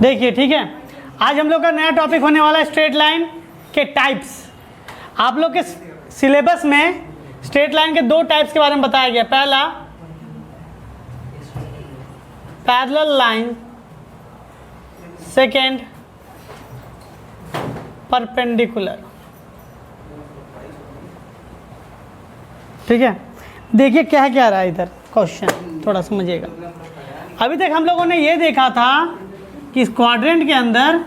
देखिए ठीक है, आज हम लोग का नया टॉपिक होने वाला है स्ट्रेट लाइन के टाइप्स। आप लोग के सिलेबस में स्ट्रेट लाइन के दो टाइप्स के बारे में बताया गया। पहला पैरेलल लाइन, सेकेंड परपेंडिकुलर। ठीक है, देखिए क्या क्या रहा है इधर क्वेश्चन, थोड़ा समझिएगा। अभी तक हम लोगों ने ये देखा था कि इस क्वाड्रेंट के अंदर,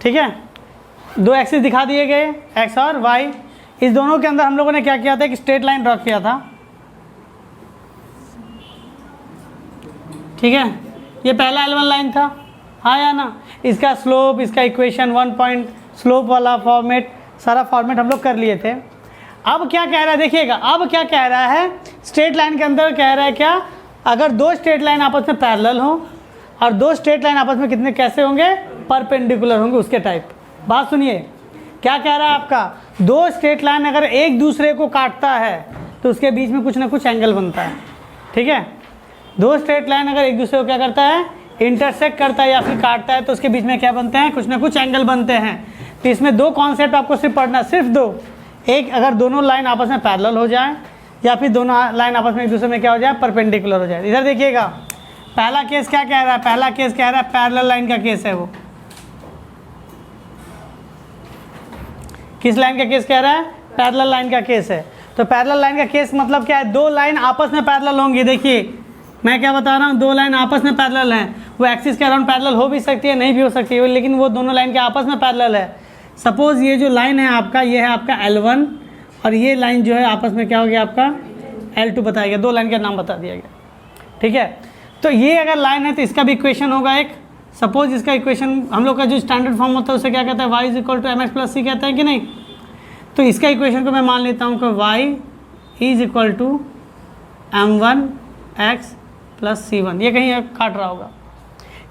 ठीक है, दो एक्सिस दिखा दिए गए एक्स और वाई। इस दोनों के अंदर हम लोगों ने क्या किया था कि स्ट्रेट लाइन ड्रॉ किया था। ठीक है, ये पहला L1 लाइन था, हाँ या ना। इसका स्लोप, इसका इक्वेशन, 1 पॉइंट स्लोप वाला फॉर्मेट, सारा फॉर्मेट हम लोग कर लिए थे। अब क्या कह रहा है देखिएगा, अब क्या कह रहा है स्ट्रेट लाइन के अंदर, कह रहा है क्या, अगर दो स्ट्रेट लाइन आपस में पैरेलल हो और दो स्ट्रेट लाइन आपस में कितने कैसे होंगे, परपेंडिकुलर होंगे, उसके टाइप। बात सुनिए क्या कह रहा है आपका, दो स्ट्रेट लाइन अगर एक दूसरे को काटता है तो उसके बीच में कुछ ना कुछ एंगल बनता है। ठीक है, दो स्ट्रेट लाइन अगर एक दूसरे को क्या करता है, इंटरसेक्ट करता है या फिर काटता है, तो उसके बीच में क्या बनते हैं, कुछ ना कुछ एंगल बनते हैं। तो इसमें दो कॉन्सेप्ट आपको सिर्फ पढ़ना, सिर्फ दो। एक, अगर दोनों लाइन आपस में पैरेलल हो जाए या फिर दोनों लाइन आपस में एक दूसरे में क्या हो जाए, परपेंडिकुलर हो जाए। इधर देखिएगा पहला केस क्या कह रहा है, पहला केस कह रहा है पैरेलल लाइन का केस है। वो किस लाइन का केस कह रहा है, पैरेलल लाइन का केस है। तो पैरेलल लाइन का केस मतलब क्या है, दो लाइन आपस में पैरेलल होंगी। देखिए मैं क्या बता रहा हूँ, दो लाइन आपस में पैरेलल हैं। वो एक्सिस के अराउंड पैरेलल हो भी सकती है, नहीं भी हो सकती है, लेकिन वो दोनों लाइन के आपस में पैरेलल है। सपोज ये जो लाइन है आपका, ये है आपका L1 और ये लाइन जो है आपस में क्या हो गया आपका L2 बताया गया, दो लाइन का नाम बता दिया गया। ठीक है, तो ये अगर लाइन है तो इसका भी इक्वेशन होगा एक। सपोज इसका इक्वेशन हम लोग का जो स्टैंडर्ड फॉर्म होता है उसे क्या कहता है, y = mx + c कहते हैं कि नहीं। तो इसका इक्वेशन को मैं मान लेता हूँ कि y = m1x + c1, ये कहीं काट रहा होगा।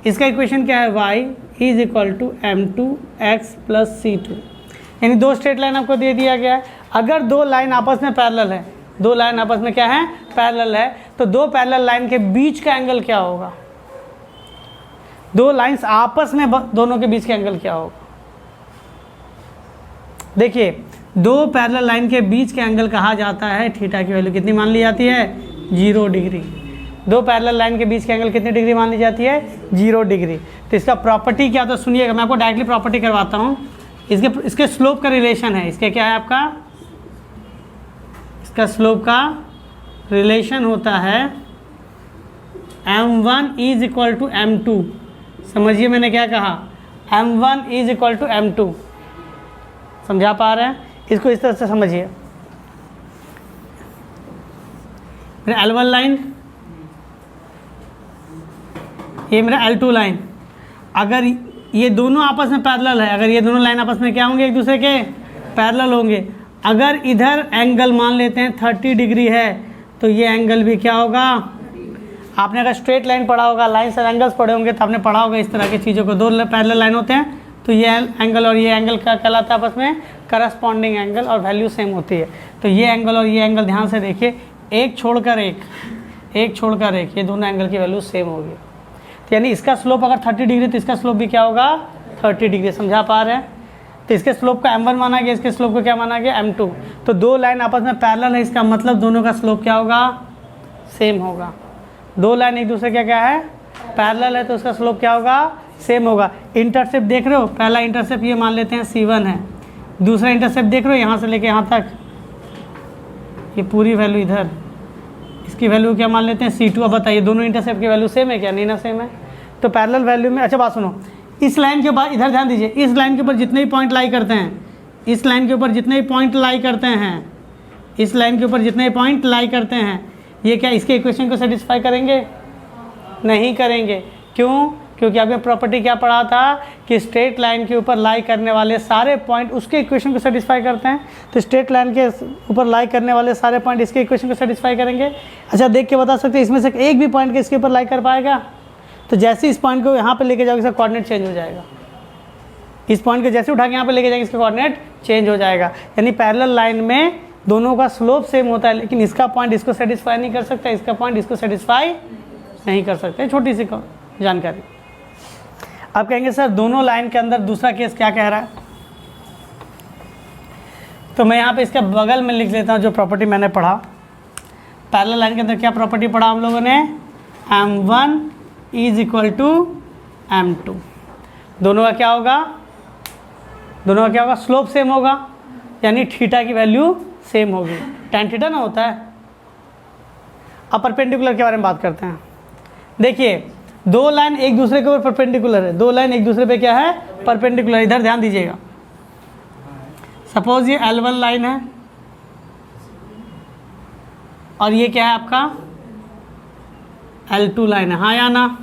इसका इक्वेशन क्या है, y = m2x + c2, यानी दो स्ट्रेट लाइन आपको दे दिया गया है। अगर दो लाइन आपस में पैरेलल है, दो लाइन आपस में क्या है, पैरेलल है, तो दो पैरेलल लाइन के बीच का एंगल क्या होगा, दो लाइंस आपस में दोनों के बीच का एंगल क्या होगा। देखिए दो पैरेलल लाइन के बीच के एंगल कहा जाता है, थीटा की वैल्यू कितनी मान ली जाती है, 0 डिग्री। दो पैरेलल लाइन के बीच के एंगल कितनी डिग्री मान ली जाती है, 0 डिग्री। तो इसका प्रॉपर्टी क्या, तो सुनिएगा मैं आपको डायरेक्टली प्रॉपर्टी करवाता हूँ। इसके स्लोप का रिलेशन है, इसके क्या है आपका, इसका स्लोप का रिलेशन होता है m1 = m2। समझिए मैंने क्या कहा, m1 = m2। समझा पा रहे हैं, इसको इस तरह से समझिए। मेरा L1 लाइन, ये मेरा L2 लाइन, अगर ये दोनों आपस में पैरेलल है, अगर ये दोनों लाइन आपस में क्या होंगे, एक दूसरे के पैरेलल होंगे। अगर इधर एंगल मान लेते हैं 30 डिग्री है, तो ये एंगल भी क्या होगा, आपने अगर स्ट्रेट लाइन पढ़ा होगा, लाइन से एंगल्स पढ़े होंगे तो आपने पढ़ा होगा इस तरह की चीज़ों को। दो पैरेलल लाइन होते हैं तो ये एंगल और ये एंगल क्या कहलाता है, आपस में करस्पॉन्डिंग एंगल, और वैल्यू सेम होती है। तो ये एंगल और ये एंगल ध्यान से देखिए, एक छोड़कर एक, एक छोड़कर एक, ये दोनों एंगल की वैल्यू सेम होगी। तो यानी इसका स्लोप अगर 30 डिग्री तो इसका स्लोप भी क्या होगा, 30 डिग्री। समझा पा रहे हैं। तो इसके स्लोप का m1 माना गया, इसके स्लोप को क्या माना गया, m2। तो दो लाइन आपस में पैरेलल है, इसका मतलब दोनों का स्लोप क्या होगा, सेम होगा। दो लाइन एक दूसरे क्या है, पैरेलल है, तो उसका स्लोप क्या होगा, सेम होगा। इंटरसेप्ट देख रहे हो, पहला इंटरसेप्ट ये मान लेते हैं c1 है, दूसरा इंटरसेप्ट देख रहे हो यहाँ से लेके यहाँ तक, ये पूरी वैल्यू इधर, इसकी वैल्यू क्या मान लेते हैं, c2। अब बताइए दोनों इंटरसेप्ट की वैल्यू सेम है क्या, नहीं ना सेम है। तो पैरेलल वैल्यू में, अच्छा बात सुनो, इस लाइन के बाद इधर ध्यान दीजिए, इस लाइन के ऊपर जितने ही पॉइंट लाई करते हैं, इस लाइन के ऊपर जितने ही पॉइंट लाई करते हैं, इस लाइन के ऊपर जितने ही पॉइंट लाई करते हैं, ये क्या इसके इक्वेशन को सेटिस्फाई करेंगे, नहीं करेंगे। क्यों, क्योंकि आपने प्रॉपर्टी क्या पढ़ा था कि स्ट्रेट लाइन के ऊपर लाई करने वाले सारे पॉइंट उसके इक्वेशन को सेटिस्फाई करते हैं। तो स्ट्रेट लाइन के ऊपर लाई करने वाले सारे पॉइंट इसके इक्वेशन को सेटिस्फाई करेंगे। अच्छा देख के बता सकते हैं इसमें से एक भी पॉइंट के इसके ऊपर लाई कर पाएगा। तो जैसे इस पॉइंट को यहाँ पे लेके जाओगे इसका कोऑर्डिनेट चेंज हो जाएगा। इस पॉइंट को जैसे उठा के यहाँ पे लेके जाएंगे इसका कोऑर्डिनेट चेंज हो जाएगा। यानी पैरेलल लाइन में दोनों का स्लोप सेम होता है, लेकिन इसका पॉइंट इसको सेटिस्फाई नहीं कर सकता, इसका पॉइंट इसको सेटिस्फाई नहीं कर सकते, छोटी सी जानकारी। अब कहेंगे सर दोनों लाइन के अंदर दूसरा केस क्या कह रहा है, तो मैं यहाँ पे इसके बगल में लिख लेता हूँ जो प्रॉपर्टी मैंने पढ़ा। पैरेलल लाइन के अंदर क्या प्रॉपर्टी पढ़ा हम लोगों ने, m1 is equal to m2। दोनों का क्या होगा, दोनों का क्या होगा, स्लोप सेम होगा, यानी थीटा की वैल्यू सेम होगी, tan थीटा ना होता है। अब परपेंडिकुलर के बारे में बात करते हैं। देखिए दो लाइन एक दूसरे के ऊपर परपेंडिकुलर है, दो लाइन एक दूसरे पे क्या है, परपेंडिकुलर। इधर ध्यान दीजिएगा, सपोज ये L1 लाइन है और ये क्या है आपका L2 लाइन है, हाँ या ना।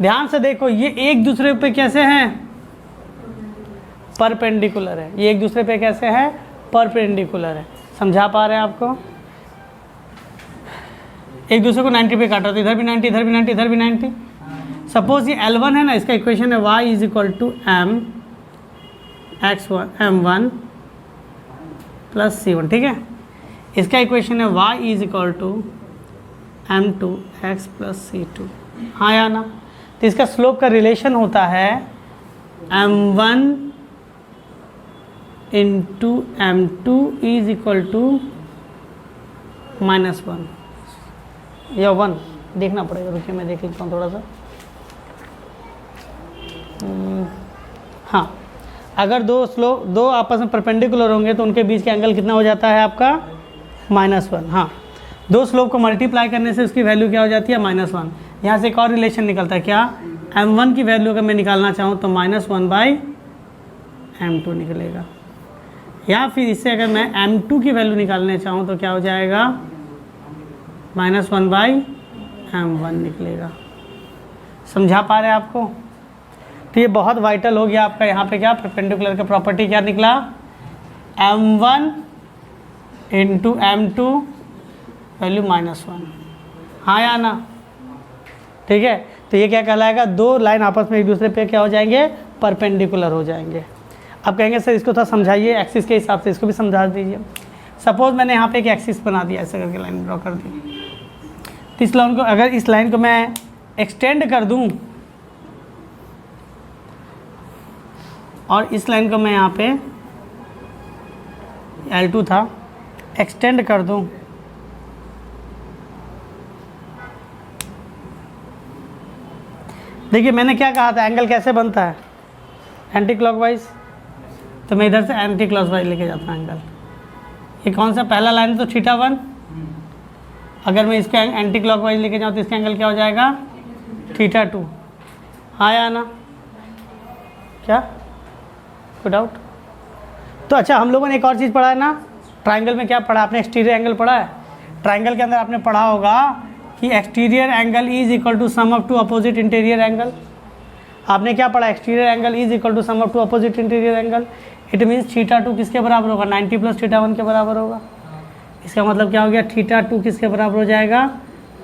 ध्यान से देखो ये एक दूसरे पे कैसे हैं, परपेंडिकुलर है, ये एक दूसरे पे कैसे है, परपेंडिकुलर है। समझा पा रहे हैं आपको, एक दूसरे को 90 पे काटा, तो इधर भी 90, इधर भी 90, इधर भी 90। सपोज ये L1 है ना, इसका इक्वेशन है y is equal to m1 plus c1, ठीक है। इसका इक्वेशन है y is equal to m2x plus c2, हाँ या ना। तो इसका स्लोप का रिलेशन होता है m1 into m2 is equal to -1 या 1, देखना पड़ेगा, रुकिए मैं देख लेता हूँ थोड़ा सा। हाँ, अगर दो आपस में परपेंडिकुलर होंगे तो उनके बीच का एंगल कितना हो जाता है आपका, -1। हाँ, दो स्लोप को मल्टीप्लाई करने से उसकी वैल्यू क्या हो जाती है, -1। यहाँ से एक और रिलेशन निकलता है, क्या, m1 की वैल्यू अगर मैं निकालना चाहूँ तो -1/m2 निकलेगा, या फिर इससे अगर मैं m2 की वैल्यू निकालने चाहूँ तो क्या हो जाएगा, -1/m1 निकलेगा। समझा पा रहे हैं आपको। तो ये बहुत वाइटल हो गया आपका, यहाँ पे क्या परपेंडिकुलर का प्रॉपर्टी क्या निकला, m1 इंटू m2 वैल्यू -1, हाँ या ना, ठीक है। तो ये क्या कहलाएगा, दो लाइन आपस में एक दूसरे पे क्या हो जाएंगे, परपेंडिकुलर हो जाएंगे। अब कहेंगे सर इसको थोड़ा समझाइए एक्सिस के हिसाब से, इसको भी समझा दीजिए। सपोज मैंने यहाँ पे एक एक्सिस बना दिया, ऐसे करके लाइन ड्रॉ कर दी, तो इस लाइन को, अगर इस लाइन को मैं एक्सटेंड कर दूं और इस लाइन को मैं यहाँ पे L2 था, एक्सटेंड कर दूं, देखिए मैंने क्या कहा था, एंगल कैसे बनता है, एंटी क्लॉकवाइज। तो मैं इधर से एंटी क्लॉकवाइज लेके जाता हूँ एंगल। ये कौन सा पहला लाइन है, तो θ1। अगर मैं इसका एंटी क्लॉकवाइज लेके जाऊँ तो इसका एंगल क्या हो जाएगा, θ2, हाँ या ना, क्या कोई डाउट। तो अच्छा, हम लोगों ने एक और चीज़ पढ़ा है ना, ट्राइंगल में क्या पढ़ा आपने, एक्सटीरियर एंगल पढ़ा है। ट्राइंगल के अंदर आपने पढ़ा होगा कि exterior angle is equal to sum of two opposite interior angle. आपने क्या पढ़ा, exterior angle is equal to sum of two opposite interior angle. It means θ2 किसके बराबर होगा, 90 प्लस θ1 के बराबर होगा। इसका मतलब क्या हो गया, θ2 किसके बराबर हो जाएगा,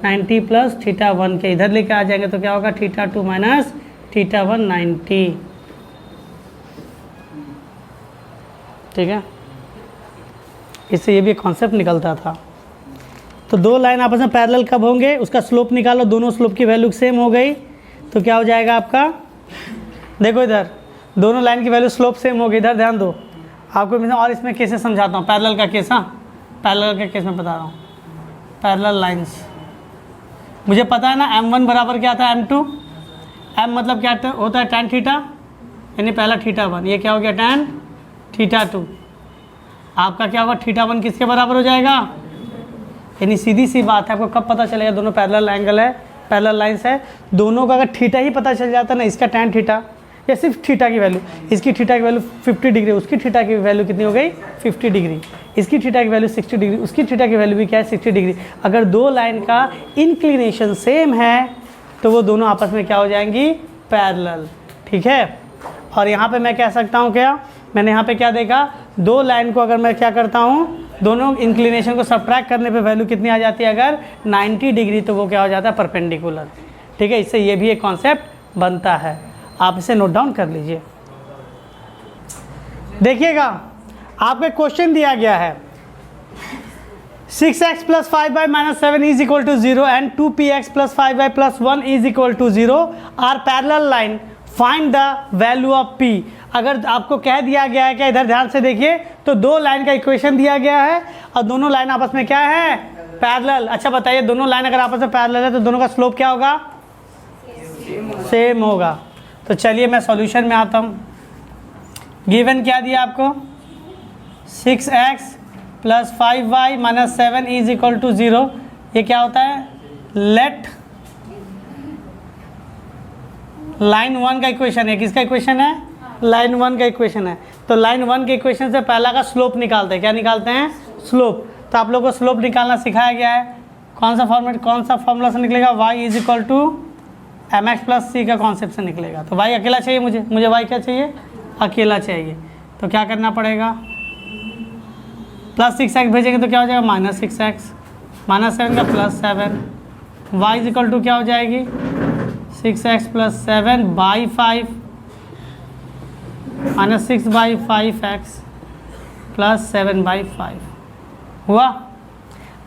90 प्लस θ1 के, इधर लेके आ जाएंगे तो क्या होगा, θ2 माइनस θ1 90, ठीक है। इससे ये भी एक कॉन्सेप्ट निकलता था। तो दो लाइन आपस में पैरेलल कब होंगे, उसका स्लोप निकालो, दोनों स्लोप की वैल्यू सेम हो गई तो क्या हो जाएगा आपका, देखो इधर दोनों लाइन की वैल्यू स्लोप सेम हो गई। इधर ध्यान दो, आपको मैं और इसमें कैसे समझाता हूँ, पैरेलल का केस, हाँ पैरेलल का केस में बता रहा हूँ। पैरेलल लाइंस, मुझे पता है ना m1 बराबर क्या था m2, m मतलब क्या होता है tan थीटा, यानी पहला θ1, ये क्या हो गया tan θ2। आपका क्या होगा, θ1 किसके बराबर हो जाएगा, यानी सीधी सी बात है, आपको कब पता चलेगा दोनों पैरेलल एंगल है, पैरेलल लाइंस है। दोनों का अगर थीटा ही पता चल जाता ना, इसका tan थीटा या सिर्फ थीटा की वैल्यू, इसकी थीटा की वैल्यू 50 डिग्री, उसकी थीटा की वैल्यू कितनी हो गई 50 डिग्री, इसकी थीटा की वैल्यू 60 डिग्री, उसकी थीटा की वैल्यू भी क्या है 60 डिग्री। अगर दो लाइन का इंक्लिनेशन सेम है तो वो दोनों आपस में क्या हो जाएंगी, पैरेलल, ठीक है। और यहाँ पे मैं कह सकता हूँ क्या, मैंने यहाँ पे क्या देखा, दो लाइन को अगर मैं क्या करता हूँ, दोनों इंक्लिनेशन को सब्ट्रैक्ट करने पे वैल्यू कितनी आ जाती है, अगर 90 डिग्री तो वो क्या हो जाता है, परपेंडिकुलर, ठीक है। इससे ये भी एक कॉन्सेप्ट बनता है, आप इसे नोट डाउन कर लीजिए। देखिएगा आपको एक क्वेश्चन दिया गया है, 6x plus 5y minus 7 is equal to 0 and 2px plus 5y plus 1 is equal to 0 are parallel line, find the value of p। अगर आपको कह दिया गया है कि इधर ध्यान से देखिए तो दो लाइन का इक्वेशन दिया गया है और दोनों लाइन आपस में क्या है, पैरेलल। अच्छा बताइए, दोनों लाइन अगर आपस में पैरेलल है तो दोनों का स्लोप क्या होगा, सेम होगा। तो चलिए मैं सॉल्यूशन में आता हूँ। गिवन क्या दिया आपको, 6x plus 5y minus 7 is equal to 0। ये क्या होता है, लेट लाइन 1 का इक्वेशन है। किसका इक्वेशन है, लाइन 1 का इक्वेशन है। तो लाइन 1 के इक्वेशन से पहला का स्लोप निकालते हैं। क्या निकालते हैं, स्लोप। तो आप लोगों को स्लोप निकालना सिखाया गया है। कौन सा फॉर्मेट, कौन सा फॉर्मूला से निकलेगा, y is equal to mx plus c का कॉन्सेप्ट से निकलेगा। तो y अकेला चाहिए, मुझे y क्या चाहिए, अकेला चाहिए। तो क्या करना पड़ेगा, प्लस 6x भेजेंगे तो क्या हो जाएगा, माइनस 6x, माइनस 7 का plus 7, y is equal to क्या हो जाएगी, 6x plus 7 by 5 minus 6 by 5x plus 7 by 5 हुआ।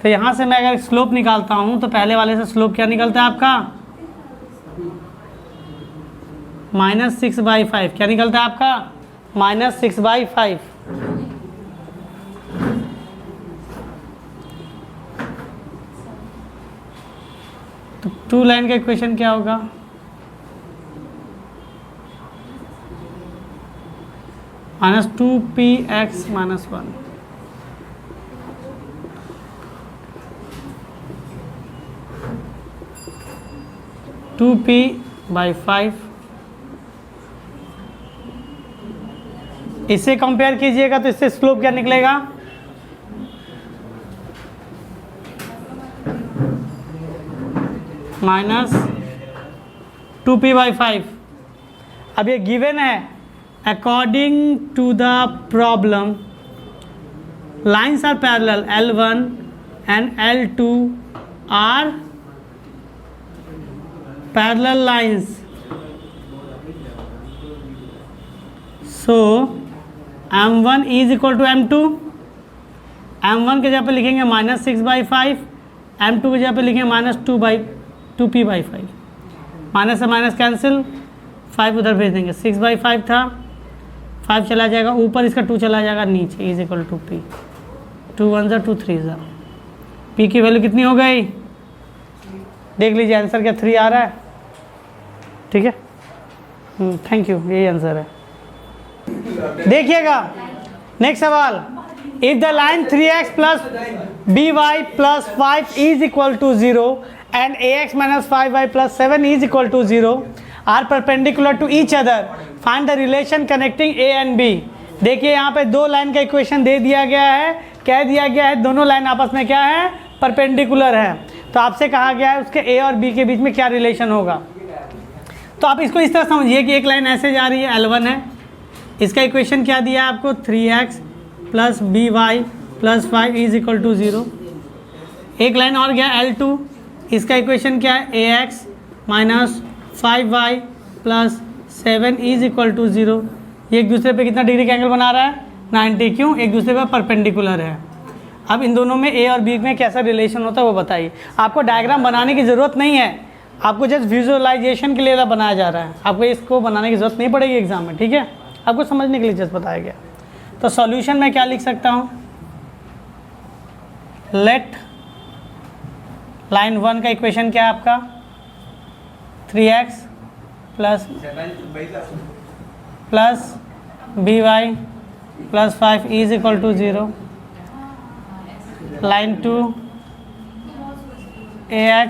तो यहाँ से मैं अगर स्लोप निकालता हूँ तो पहले वाले से स्लोप क्या निकलता है आपका, माइनस 6 बाई 5। क्या निकलता है आपका, माइनस 6 बाई 5। तो टू लाइन का इक्वेशन क्या होगा, minus 2px minus 1। Two P by 5। इससे कंपेयर कीजिएगा तो इससे स्लोप क्या निकलेगा, माइनस 2p बाई 5। अब ये गिवन है, according to the problem lines are parallel, L1 and L2 are parallel lines, so M1 is equal to M2। M1 के जगह पे लिखेंगे माइनस 6 बाई 5, M2 के जगह पे लिखेंगे माइनस 2p बाई 5। माइनस से माइनस कैंसिल, 5 उधर भेज देंगे, 6 बाई 5 था, 5 चला जाएगा ऊपर, इसका 2 चला जाएगा नीचे, इज इक्वल टू p। 2 1 ज़ा 2 3 ज़ा, p की वैल्यू कितनी हो गई, देख लीजिए आंसर क्या 3 आ रहा है। ठीक है, थैंक यू, यही आंसर है। देखिएगा नेक्स्ट सवाल, if the line 3x plus by plus 5 is equal to 0 and ax minus 5y plus 7 is equal to 0 are perpendicular to each other, find the relation connecting a and b। देखिए यहाँ पे दो line का equation दे दिया गया है, कह दिया गया है दोनों लाइन आपस में क्या है, परपेंडिकुलर है। तो आपसे कहा गया है उसके a और b के बीच में क्या रिलेशन होगा। तो आप इसको इस तरह समझिए कि एक लाइन ऐसे जा रही है, L1 है, इसका इक्वेशन क्या दिया है आपको, 3x plus by plus 5 is equal to 0। एक लाइन और गया L2, इसका इक्वेशन क्या है, ax minus 5y plus 7 is equal to 0। ये एक दूसरे पे कितना डिग्री का एंगल बना रहा है, 90। क्यों, एक दूसरे पे परपेंडिकुलर है। अब इन दोनों में a और b में कैसा रिलेशन होता है वो बताइए। आपको डायग्राम बनाने की ज़रूरत नहीं है, आपको जस्ट विजुअलाइजेशन के लिए बनाया जा रहा है, आपको इसको बनाने की ज़रूरत नहीं पड़ेगी एग्जाम में। ठीक है, आपको समझने के लिए जस्ट बताया गया। तो सॉल्यूशन में क्या लिख सकता हूँ, लेट लाइन 1 का इक्वेशन क्या है आपका, 3x plus by plus 5 is equal to 0। Line 2 ax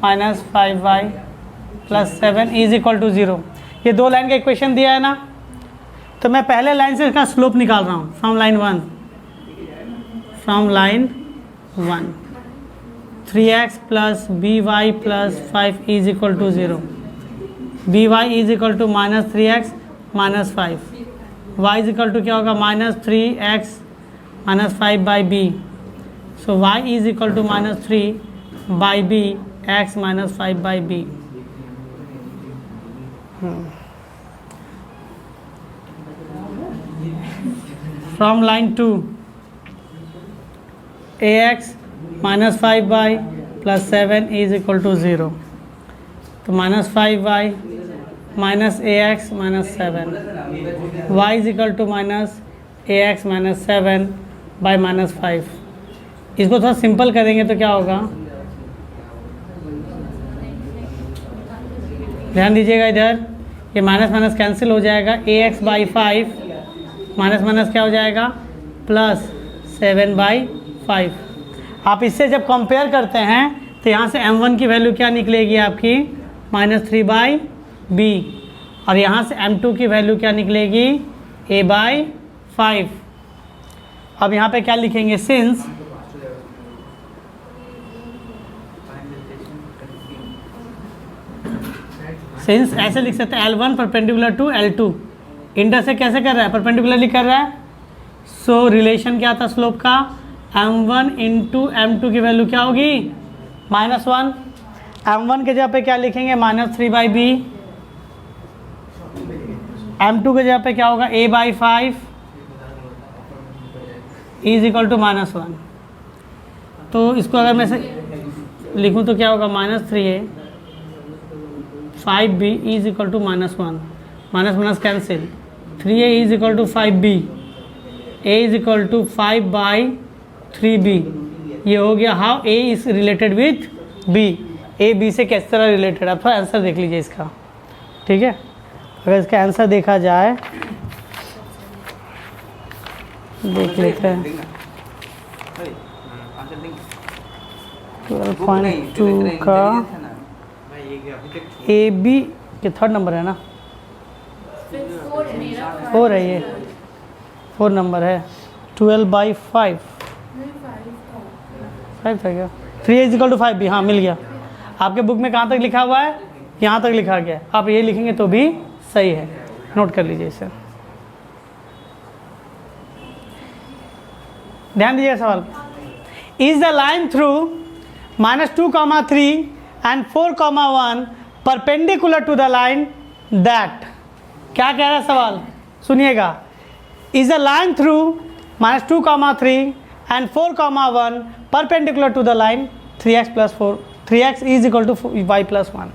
minus 5y plus 7 is equal to 0। ये दो लाइन का इक्वेशन दिया है ना, तो मैं पहले लाइन से इसका स्लोप निकाल रहा हूँ, from line 1 3x plus by plus 5 is equal to 0। by is equal to minus 3x minus 5, y is equal to क्या होगा, minus 3x minus 5 by b। So y is equal to minus 3 by b, x minus 5 by b। From line 2 ax minus 5y plus 7 is equal to 0। तो minus 5y minus ax minus 7, y is equal to minus ax minus 7 by minus 5। इसको थोड़ा simple करेंगे तो क्या होगा, ध्यान दीजिएगा इधर, ये माइनस माइनस कैंसिल हो जाएगा, ax बाई 5 माइनस माइनस क्या हो जाएगा प्लस 7 बाई 5। आप इससे जब कंपेयर करते हैं तो यहाँ से m1 की वैल्यू क्या निकलेगी आपकी -3 बाई b, और यहाँ से m2 की वैल्यू क्या निकलेगी a बाई 5। अब यहाँ पे क्या लिखेंगे, सिंस ऐसे लिख सकते हैं L1 perpendicular to L2, inter से कैसे कर रहा है, परपेंडिकुलरली कर रहा है। सो रिलेशन क्या था स्लोप का, m1 इंटू m2 की वैल्यू क्या होगी -1। m1 के जगह पे क्या लिखेंगे -3 बाई b, m2 के जगह पे क्या होगा a by 5 is equal to -1। तो इसको अगर मैं से लिखूँ तो क्या होगा -3a 5b is equal to -1, minus minus cancel, 3a is equal to 5b, a is equal to 5 by 3b। ये हो गया how a is related with b, a b से किस तरह रिलेटेड। आप थोड़ा आंसर देख लीजिए इसका, ठीक है। अगर इसका आंसर देखा जाए, देख लेते हैं 12.2 का ए बी के थर्ड नंबर है ना, 4 है, ये 4 नंबर है, 12 बाई 5 था क्या, 3 इज इक्वल टू 5b, हाँ मिल गया। आपके बुक में कहाँ तक लिखा हुआ है, यहाँ तक लिखा गया, आप ये लिखेंगे तो भी सही है, नोट कर लीजिए इसे। ध्यान दीजिए सवाल, is the line through -2, 3 and 4, 1 perpendicular to the line that. क्या कह रहा है सवाल, सुनिएगा, is the line through -2, 3 and 4, 1 perpendicular to the line 3x plus 4, 3x is equal to y plus 1।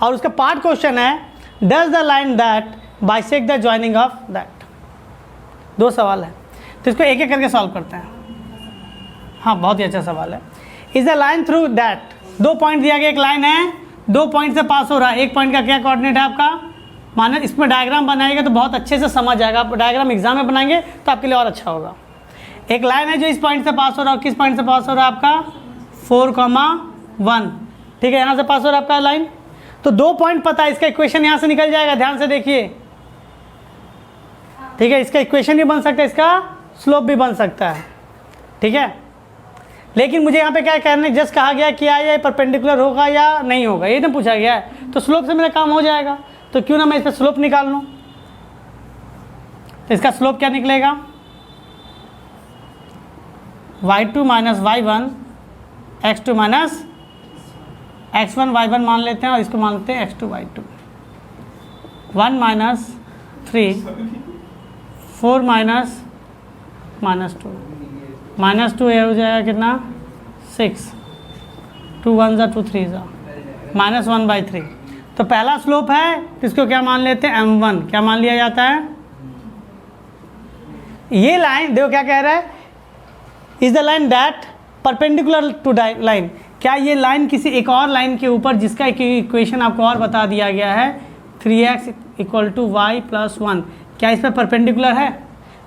और उसका पार्ट क्वेश्चन है, does the line that bisect the joining of that. 2 सवाल है, तो इसको एक एक करके सॉल्व करते हैं। हाँ, बहुत ही अच्छा सवाल है। Is the line through that, 2 point दिया गया, एक लाइन है, 2 पॉइंट से पास हो रहा है, एक पॉइंट का क्या कोऑर्डिनेट है आपका, माना इसमें डायग्राम बनाएगा तो बहुत अच्छे से समझ आएगा। आप डायग्राम एग्जाम में बनाएंगे तो आपके लिए और अच्छा होगा। एक लाइन है जो इस पॉइंट से पास हो रहा है, किस पॉइंट से पास हो रहा है आपका 4, 1, ठीक है, यहाँ से पास हो रहा है आपका लाइन। तो 2 पॉइंट पता है, इसका इक्वेशन यहाँ से निकल जाएगा, ध्यान से देखिए, ठीक है। इसका इक्वेशन भी बन सकता है, इसका स्लोप भी बन सकता है, ठीक है। लेकिन मुझे यहाँ पे क्या करने, जस्ट कहा गया कि ये परपेंडिकुलर होगा या नहीं होगा, ये तो पूछा गया है, तो स्लोप से मेरा काम हो जाएगा। तो क्यों ना मैं इस पर स्लोप निकाल लूँ। तो इसका स्लोप क्या निकलेगा, y2 minus y1 x2 minus x1 y1 मान लेते हैं, और इसको मान लेते हैं x2 y2। 1 माइनस 3, 4 माइनस -2, -2 ये हो जाएगा कितना 6, 2 1 ज़ा 2 3 ज़ा -1/3। तो पहला स्लोप है, इसको क्या मान लेते हैं m1, क्या मान लिया जाता है। ये लाइन देखो क्या कह रहा है, is the line that perpendicular to line. क्या ये लाइन किसी एक और लाइन के ऊपर, जिसका इक्वेशन आपको और बता दिया गया है 3x equal to y plus 1, क्या इस पर परपेंडिकुलर है।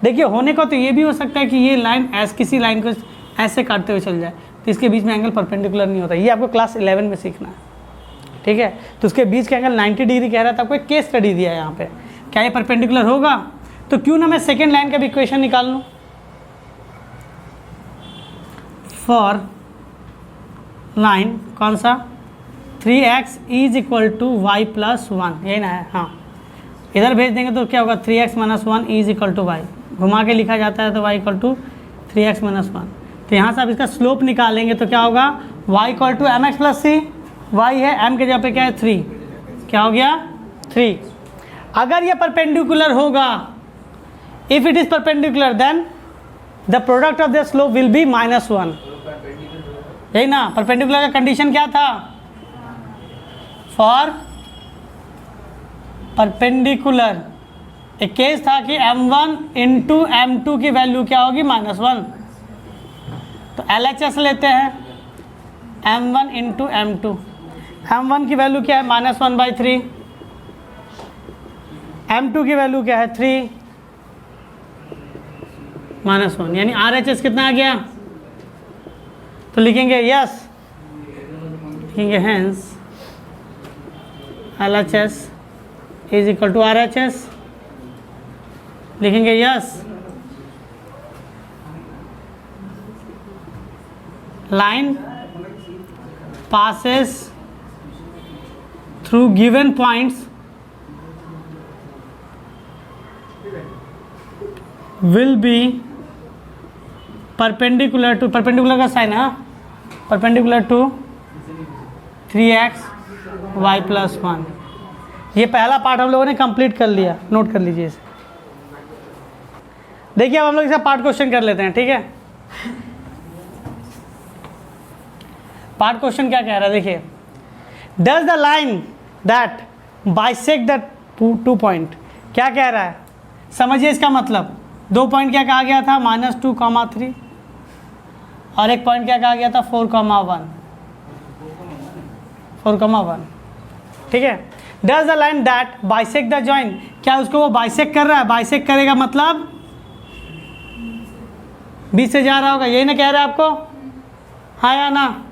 देखिए, होने का तो ये भी हो सकता है कि ये लाइन किसी लाइन को ऐसे काटते हुए चल जाए, तो इसके बीच में एंगल परपेंडिकुलर नहीं होता। ये आपको क्लास 11 में सीखना है, ठीक है। तो उसके बीच का एंगल 90 डिग्री कह रहा था, आपको एक केस स्टडी दिया है यहाँ पे, क्या ये परपेंडिकुलर होगा। तो क्यों ना मैं सेकेंड लाइन का भी इक्वेशन निकाल लूँ। फॉर लाइन कौन सा, 3x is equal to y plus 1, यही ना है, हाँ। इधर भेज देंगे तो क्या होगा 3x minus 1 is equal to y, घुमा के लिखा जाता है तो y equal to 3x minus 1। तो यहाँ से आप इसका स्लोप निकालेंगे तो क्या होगा, y equal to mx plus c, y है, m के जगह पे क्या है 3, क्या हो गया 3। अगर ये परपेंडिकुलर होगा, if it is perpendicular then the product of the slope will be -1। यही ना, परपेंडिकुलर का कंडीशन क्या था? फॉर परपेंडिकुलर एक केस था कि m1 इंटू m2 की वैल्यू क्या होगी? -1। तो LHS लेते हैं, m1 इंटू m2। m1 की वैल्यू क्या है? -1/3। m2 की वैल्यू क्या है? 3 -1, यानी RHS कितना आ गया? तो लिखेंगे यस, लिखेंगे hence LHS is equal to RHS, लिखेंगे yes line passes through given points will be perpendicular to, perpendicular का साइन है, perpendicular to 3x y plus 1। ये पहला पार्ट हम लोगों ने कंप्लीट कर लिया, नोट कर लीजिए इसे। देखिए अब हम लोग इसका पार्ट क्वेश्चन कर लेते हैं, ठीक है। पार्ट क्वेश्चन क्या कह रहा है, देखिए, does the line that bisect the two point, क्या कह रहा है समझिए इसका मतलब। 2 पॉइंट क्या कहा गया था? -2,3, और एक पॉइंट क्या कहा गया था? 4,1, 4,1, ठीक है। Does the line that bisect the joint, क्या उसको वो बाइसेक्ट कर रहा है? बाइसेक्ट करेगा मतलब बी से जा रहा होगा, यही ना कह रहा है आपको, हाँ या ना?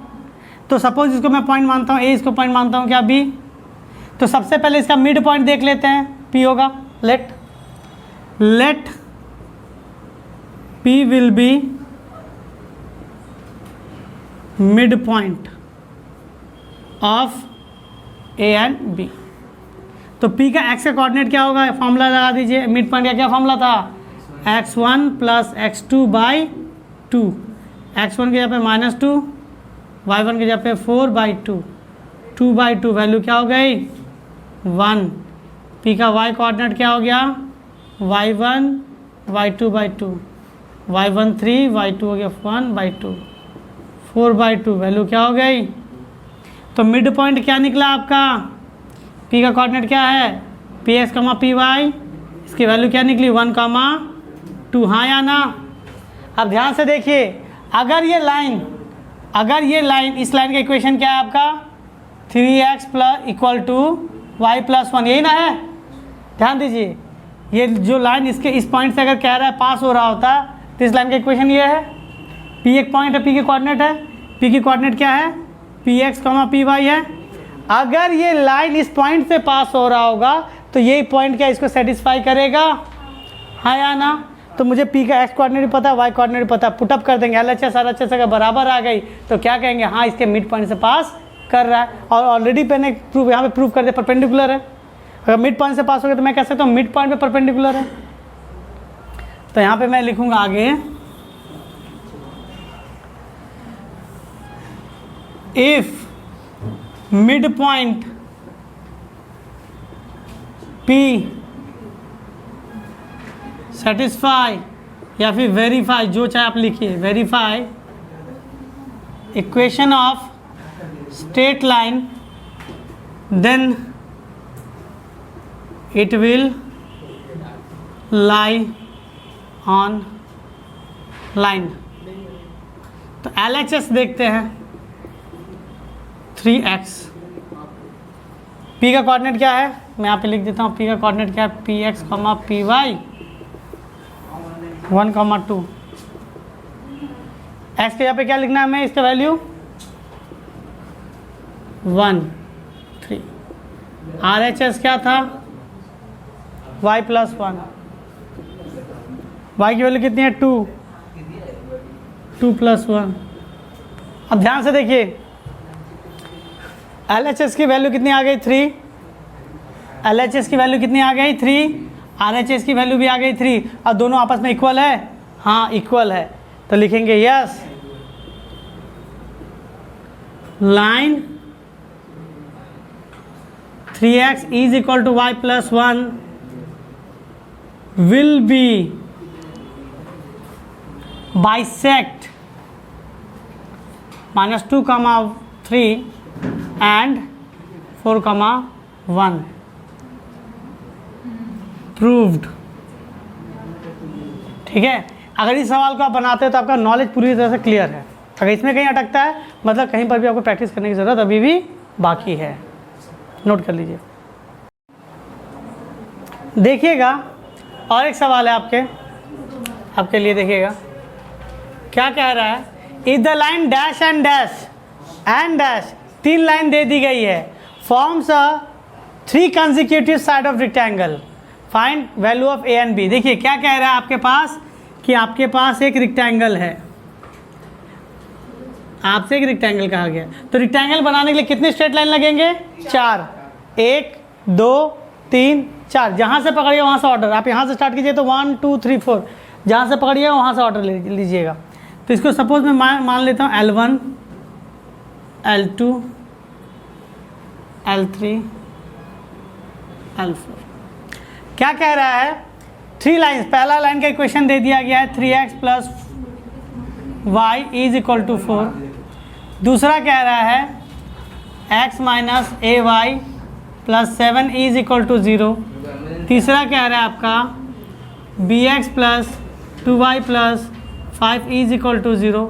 तो सपोज इसको मैं पॉइंट मानता हूँ ए, इसको पॉइंट मानता हूँ क्या बी। तो सबसे पहले इसका मिड पॉइंट देख लेते हैं, पी होगा। Let P will be mid point of A and B. तो पी का एक्स का कोऑर्डिनेट क्या होगा? फॉर्मूला लगा दीजिए, मिड पॉइंट का क्या फॉर्मूला था? x1 plus x2/2। x1 की जगह पे -2, y1 की जगह पे 4/2, 2/2 वैल्यू क्या हो गई? 1। p का y कोऑर्डिनेट क्या हो गया? y1 y2/2, y1 3, y2 हो गया 1/2, 4/2 वैल्यू क्या हो गई? तो मिड पॉइंट क्या निकला आपका? p का कोऑर्डिनेट क्या है? px, py, इसकी वैल्यू क्या निकली? 1,2, हाँ या ना? अब ध्यान से देखिए, अगर ये लाइन इस लाइन का इक्वेशन क्या है आपका? 3x = y + 1, यही ना है? ध्यान दीजिए, ये जो लाइन इसके इस पॉइंट से अगर कह रहा है पास हो रहा होता तो इस लाइन का इक्वेशन ये है। p एक पॉइंट है, p की कोऑर्डिनेट है, p की कोऑर्डिनेट क्या है? px, py है। अगर ये लाइन इस पॉइंट से पास हो रहा होगा तो ये पॉइंट क्या इसको सेटिस्फाई करेगा, हाँ या ना? तो मुझे p का x कोऑर्डिनेट भी पता है, y कोऑर्डिनेट भी पता है, पुटअप कर देंगे। LHS RHS अगर बराबर आ गई तो क्या कहेंगे? हाँ, इसके मिड पॉइंट से पास कर रहा है। और ऑलरेडी मैंने प्रूव यहाँ पे प्रूव कर दिया परपेंडिकुलर है। अगर मिड पॉइंट से पास हो गया तो मैं कह सकता हूँ मिड पॉइंट पे परपेंडिकुलर है। तो यहाँ पे मैं लिखूंगा आगे, if mid point P satisfy या फिर वेरीफाई, जो चाहे आप लिखिए, verify equation of straight line, then it will lie on line. तो LHS देखते हैं, 3x। p का कोऑर्डिनेट क्या है? मैं यहाँ पे लिख देता हूँ, p का कोऑर्डिनेट क्या है? px, py 1,2। x के यहाँ पे क्या लिखना है हमें? इसका वैल्यू 1, 3। RHS क्या था? y + 1। y की वैल्यू कितनी है? 2, 2 + 1। अब ध्यान से देखिए, LHS की वैल्यू कितनी आ गई? 3। LHS की वैल्यू कितनी आ गई? 3। RHS की वैल्यू भी आ गई 3। और दोनों आपस में इक्वल है? हाँ, इक्वल है। तो लिखेंगे yes, line 3x = y + 1 will be bisect -2,3 and 4,1 proved. ठीक है, अगर इस सवाल को आप बनाते हो तो आपका नॉलेज पूरी तरह से क्लियर है। अगर इसमें कहीं अटकता है मतलब कहीं पर भी आपको प्रैक्टिस करने की ज़रूरत अभी भी बाकी है, नोट कर लीजिए। देखिएगा और एक सवाल है आपके लिए, देखिएगा क्या कह रहा है। If the line dash and dash and dash, 3 line दे दी गई है, forms a 3 consecutive side of rectangle, find value of A and B. देखिए क्या कह रहा है आपके पास कि आपके पास एक रेक्टेंगल है, आपसे एक रेक्टेंगल कहा गया, तो रेक्टेंगल बनाने के लिए कितने स्ट्रेट लाइन लगेंगे? 4, 1 2 3 4। जहाँ से पकड़िए वहाँ से ऑर्डर, आप यहाँ से स्टार्ट कीजिए तो 1 2 3 4, जहाँ से पकड़िए वहाँ से ऑर्डर लीजिएगा। तो इसको सपोज मैं मान लेता हूँ L1 L2 L3 L4। क्या कह रहा है? 3 लाइन्स, पहला लाइन का इक्वेशन दे दिया गया है 3x + y = 4। दूसरा कह रहा है x - ay + 7 = 0। तीसरा कह रहा है आपका bx + 2y + 5 = 0।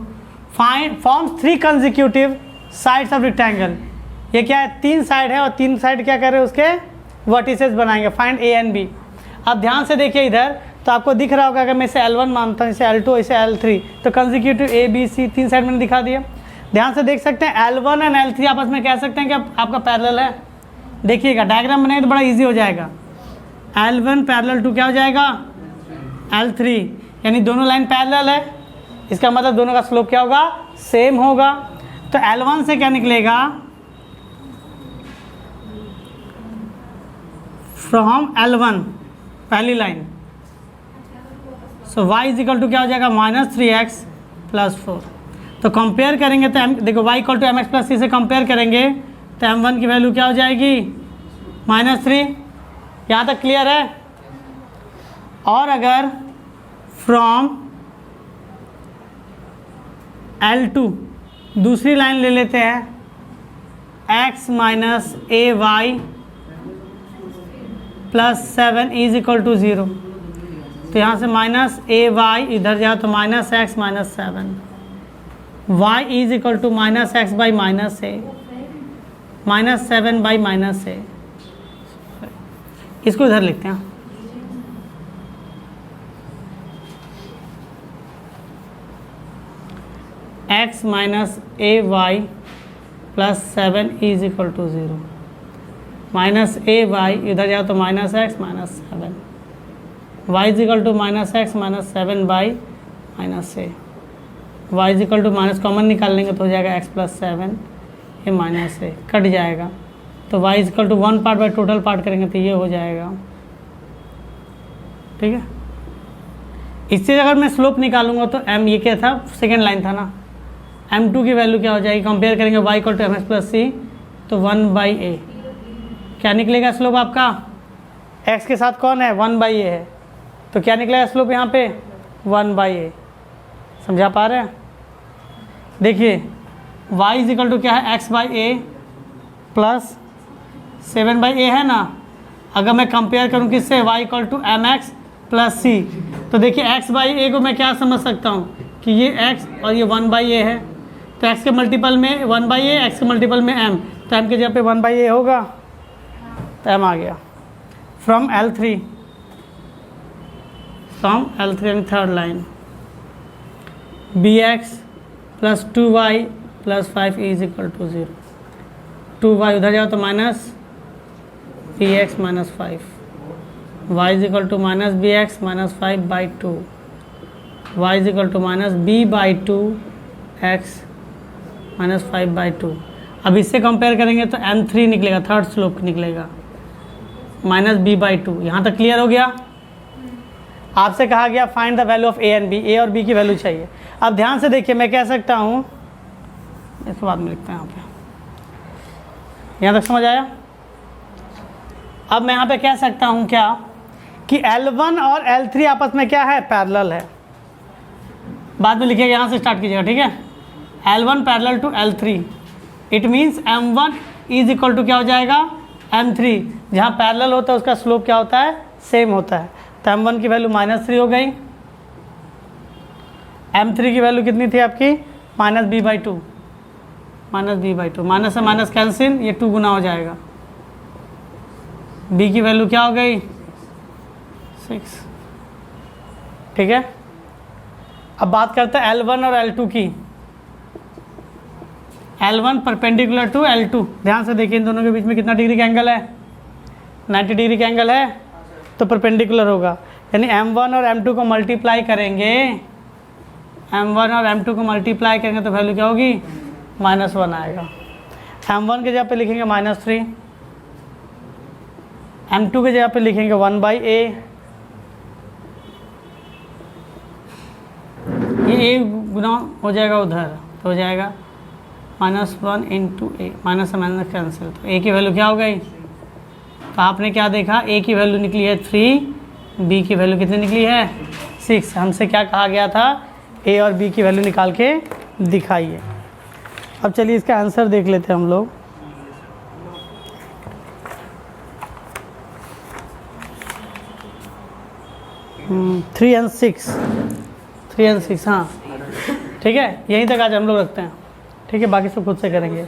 Forms 3 consecutive sides of rectangle. ये क्या है? 3 साइड है और 3 साइड क्या कर रहे हैं? उसके वर्टिसेस बनाएंगे। Find A and B. अब ध्यान से देखिए इधर, तो आपको दिख रहा होगा अगर मैं इसे L1 मानता हूँ, इसे L2, इसे L3, तो consecutive A B C 3 side मैंने दिखा दिया। ध्यान से देख सकते हैं L1 और L3 आपस में कह सकते हैं कि आपका पैरेलल है। देखिएगा डायग्राम बनाएंगे तो बड़ा इजी हो जाएगा। L1 पैरेलल टू क्या हो जाएगा? L3, यानी दोनों लाइन पैरेलल है, इसका मतलब दोनों का स्लोप क्या होगा? सेम होगा। तो L1 से क्या निकलेगा? फ्रॉम L1 पहली लाइन, सो y = क्या हो जाएगा? -3x + 4। तो कंपेयर करेंगे तो देखो y = mx + c से कंपेयर करेंगे तो m1 की वैल्यू क्या हो जाएगी? -3। यहाँ तक क्लियर है? और अगर फ्रॉम L2 दूसरी लाइन ले लेते हैं x - ay + 7 = 0, तो यहाँ से -ay इधर जाओ तो -x - 7, y = -x/-a, -7/-a। इसको इधर लिखते हैं, x - ay + 7 = 0, -ay इधर जाओ तो -x - 7, y = -x - 7/-a, y = minus common निकाल लेंगे तो हो जाएगा x + 7 ये -a कट जाएगा, तो y = 1 part by total part करेंगे तो ये हो जाएगा। ठीक है, इससे अगर मैं स्लोप निकालूंगा तो m ये क्या था? सेकेंड लाइन था ना, m2 की वैल्यू क्या हो जाएगी? कंपेयर करेंगे y = mx + c तो 1/a, क्या निकलेगा स्लोप आपका? x के साथ कौन है? 1/a है, तो क्या निकलेगा स्लोप यहाँ पे? 1/a। समझा पा रहे हैं? देखिए y = क्या है? x/a + 7/a है ना। अगर मैं कंपेयर करूँ किससे? y = mx + c, तो देखिए x/a को मैं क्या समझ सकता हूँ कि ये x और ये 1/a है, तो x के मल्टीपल में 1/a, x के मल्टीपल में m, तो m के जगह पे 1/a होगा, तो m आ गया। From L3 and third line bx + 2y + 5 = 0, 2y उधर जाओ तो -bx - 5, y = -bx - 5/2, y = -b/2x - 5/2। अब इससे कंपेयर करेंगे तो m3 निकलेगा, थर्ड स्लोप निकलेगा, -b/2। यहाँ तक क्लियर हो गया? आपसे कहा गया find the value of A and B, A और बी की वैल्यू चाहिए। अब ध्यान से देखिए, मैं कह सकता हूँ, इसके बाद में लिखते हैं यहाँ पे, यहाँ तक समझ आया? अब मैं यहाँ पे कह सकता हूँ क्या कि L1 और L3 आपस में क्या है? पैरेलल है। बाद में लिखिएगा, यहाँ से स्टार्ट कीजिएगा, ठीक है। L1 parallel to L3, it means M1 is equal to क्या हो जाएगा, M3। जहाँ पैरेलल होता है उसका स्लोप क्या होता है, सेम होता है। तो M1 की वैल्यू -3 हो गई, M3 की वैल्यू कितनी थी आपकी, -b/2, -b/2, माइनस से माइनस कैंसिल, ये 2 गुना हो जाएगा। b की वैल्यू क्या हो गई, 6, ठीक है। अब बात करते हैं L1 और L2 की। L1 परपेंडिकुलर टू L2, ध्यान से देखिए इन दोनों के बीच में कितना डिग्री का एंगल है, 90 डिग्री का एंगल है, तो परपेंडिकुलर होगा। यानी M1 और M2 को मल्टीप्लाई करेंगे, M1 और M2 को मल्टीप्लाई करेंगे तो वैल्यू क्या होगी, -1 आएगा। M1 के जगह पे लिखेंगे -3, M2 के जगह पे लिखेंगे 1/a, ये a गुना हो जाएगा उधर, तो हो जाएगा -1 × a, माइनस से माइनस कैंसिल, तो a की वैल्यू क्या हो गई, तो आपने क्या देखा, a की वैल्यू निकली है 3, b की वैल्यू कितनी निकली है 6। हमसे क्या कहा गया था, a और b की वैल्यू निकाल के दिखाइए। अब चलिए इसका आंसर देख लेते हैं हम लोग। थ्री एंड सिक्स, हाँ ठीक है, यहीं तक आज हम लोग रखते हैं, ठीक है, बाकी सब खुद से करेंगे।